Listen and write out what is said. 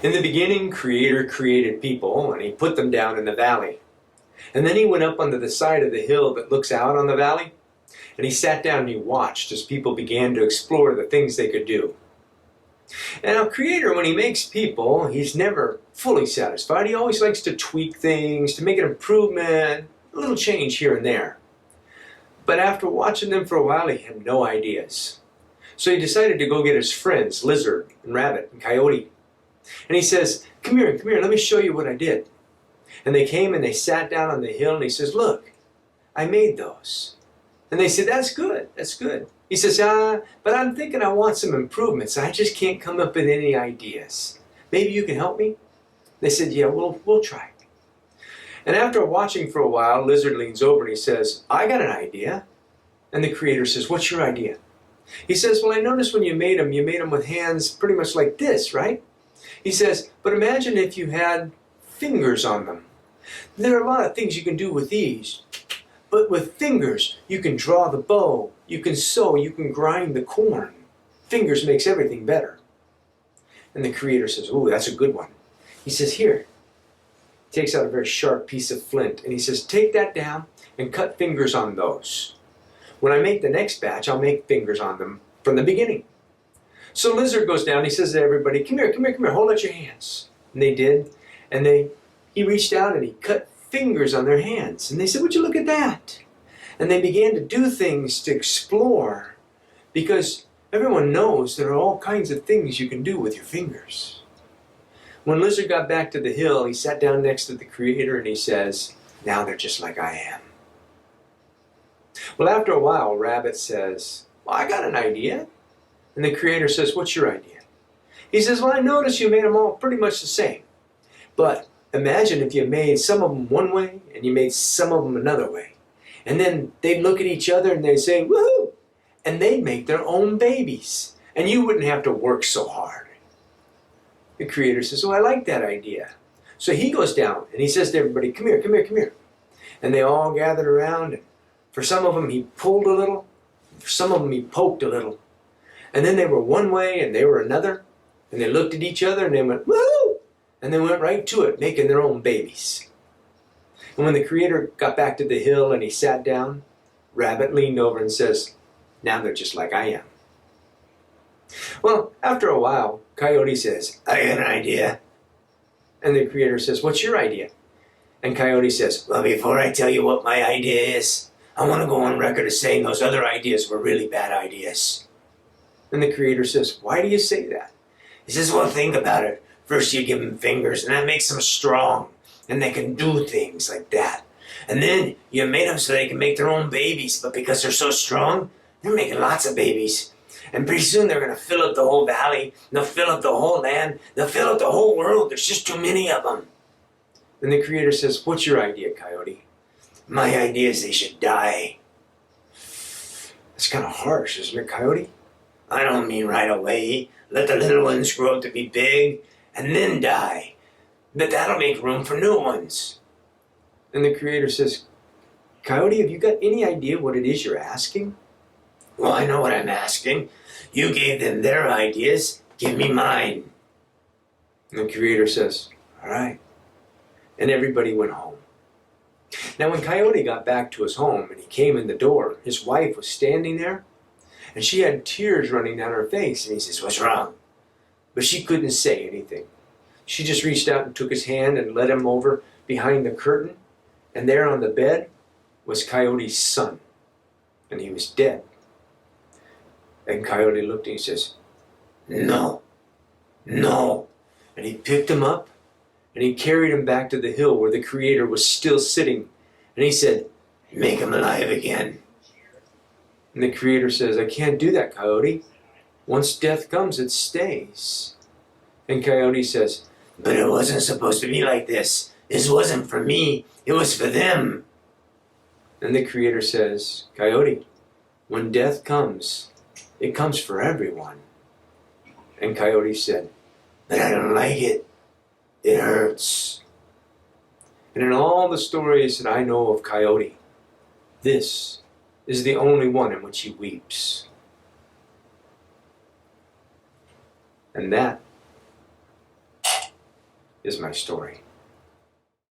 In the beginning, Creator created people, and he put them down in the valley. And then he went up onto the side of the hill that looks out on the valley, and he sat down and he watched as people began to explore the things they could do. And now Creator, when he makes people, he's never fully satisfied. He always likes to tweak things, to make an improvement, a little change here and there. But after watching them for a while, he had no ideas. So he decided to go get his friends, Lizard and Rabbit and Coyote. And he says, come here, let me show you what I did. And they came and they sat down on the hill and he says, look, I made those. And they said, that's good, that's good. He says, but I'm thinking I want some improvements. I just can't come up with any ideas. Maybe you can help me? They said, yeah, we'll try. And after watching for a while, Lizard leans over and he says, I got an idea. And the Creator says, what's your idea? He says, well, I noticed when you made them with hands pretty much like this, right? He says, but imagine if you had fingers on them. There are a lot of things you can do with these. But with fingers, you can draw the bow, you can sew, you can grind the corn. Fingers makes everything better. And the Creator says, oh, that's a good one. He says, here. He takes out a very sharp piece of flint and he says, take that down and cut fingers on those. When I make the next batch, I'll make fingers on them from the beginning. So Lizard goes down, he says to everybody, come here, hold out your hands. And they did. And he reached out and he cut fingers on their hands. And they said, would you look at that? And they began to do things to explore, because everyone knows there are all kinds of things you can do with your fingers. When Lizard got back to the hill, he sat down next to the Creator and he says, now they're just like I am. Well, after a while, Rabbit says, well, I got an idea. And the Creator says, what's your idea? He says, well, I noticed you made them all pretty much the same. But imagine if you made some of them one way and you made some of them another way. And then they'd look at each other and they'd say, woohoo! And they'd make their own babies. And you wouldn't have to work so hard. The Creator says, oh, I like that idea. So he goes down and he says to everybody, come here. And they all gathered around. And for some of them he pulled a little. For some of them he poked a little. And then they were one way and they were another. And they looked at each other and they went, woohoo! And they went right to it, making their own babies. And when the Creator got back to the hill and he sat down, Rabbit leaned over and says, now they're just like I am. Well, after a while, Coyote says, I got an idea. And the Creator says, what's your idea? And Coyote says, well, before I tell you what my idea is, I want to go on record as saying those other ideas were really bad ideas. And the Creator says, why do you say that? He says, well, think about it. First you give them fingers, and that makes them strong, and they can do things like that. And then you made them so they can make their own babies, but because they're so strong, they're making lots of babies. And pretty soon they're going to fill up the whole valley, they'll fill up the whole land, they'll fill up the whole world. There's just too many of them. And the Creator says, what's your idea, Coyote? My idea is they should die. That's kind of harsh, isn't it, Coyote? I don't mean right away. Let the little ones grow up to be big and then die. But that'll make room for new ones. And the Creator says, Coyote, have you got any idea what it is you're asking? Well, I know what I'm asking. You gave them their ideas. Give me mine. And the Creator says, all right. And everybody went home. Now when Coyote got back to his home and he came in the door, his wife was standing there and she had tears running down her face. And he says, what's wrong? But she couldn't say anything. She just reached out and took his hand and led him over behind the curtain. And there on the bed was Coyote's son. And he was dead. And Coyote looked and he says, no. And he picked him up and he carried him back to the hill where the Creator was still sitting. And he said, make him alive again. And the Creator says, I can't do that, Coyote. Once death comes, it stays. And Coyote says, but it wasn't supposed to be like this. This wasn't for me. It was for them. And the Creator says, Coyote, when death comes, it comes for everyone. And Coyote said, but I don't like it. It hurts. And in all the stories that I know of Coyote, this is the only one in which he weeps. And that is my story.